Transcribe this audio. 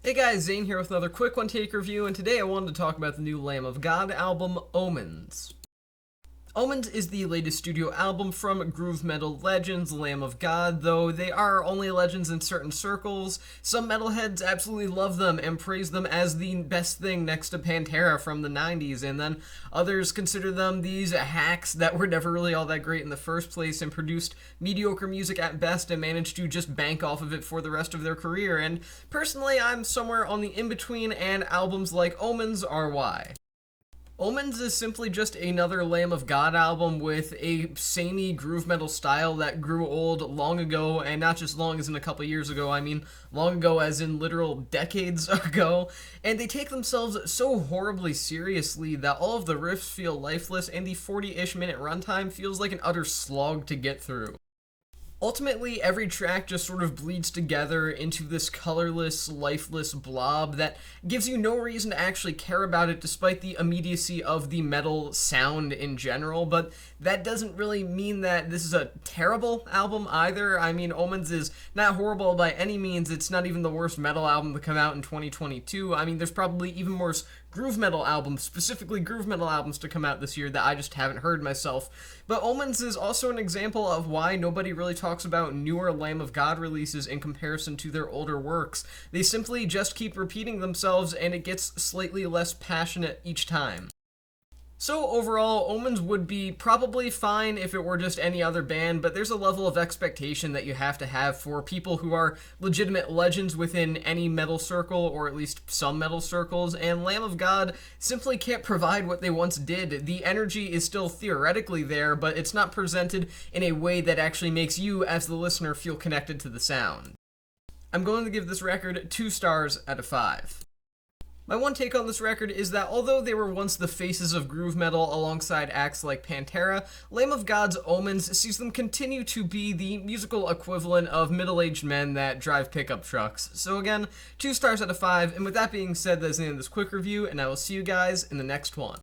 Hey guys, Zane here with another quick one take review, and today I wanted to talk about the new Lamb of God album, Omens. Omens is the latest studio album from groove metal legends Lamb of God, though they are only legends in certain circles. Some metalheads absolutely love them and praise them as the best thing next to Pantera from the 90s, and then others consider them these hacks that were never really all that great in the first place and produced mediocre music at best and managed to just bank off of it for the rest of their career. And personally, I'm somewhere on the in-between, and albums like Omens are why. Omens is simply just another Lamb of God album with a samey groove metal style that grew old long ago, and not just long as in a couple years ago, I mean long ago as in literal decades ago, and they take themselves so horribly seriously that all of the riffs feel lifeless and the 40-ish minute runtime feels like an utter slog to get through. Ultimately, every track just sort of bleeds together into this colorless, lifeless blob that gives you no reason to actually care about it despite the immediacy of the metal sound in general, but that doesn't really mean that this is a terrible album either. I mean, Omens is not horrible by any means. It's not even the worst metal album to come out in 2022. I mean, there's probably even worse groove metal albums, specifically groove metal albums, to come out this year that I just haven't heard myself. But Omens is also an example of why nobody really talks about newer Lamb of God releases in comparison to their older works. They simply just keep repeating themselves, and it gets slightly less passionate each time. So overall, Omens would be probably fine if it were just any other band, but there's a level of expectation that you have to have for people who are legitimate legends within any metal circle, or at least some metal circles, and Lamb of God simply can't provide what they once did. The energy is still theoretically there, but it's not presented in a way that actually makes you, as the listener, feel connected to the sound. I'm going to give this record 2 stars out of 5. My one take on this record is that although they were once the faces of groove metal alongside acts like Pantera, Lamb of God's Omens sees them continue to be the musical equivalent of middle-aged men that drive pickup trucks. So again, 2 stars out of 5, and with that being said, that's the end of this quick review, and I will see you guys in the next one.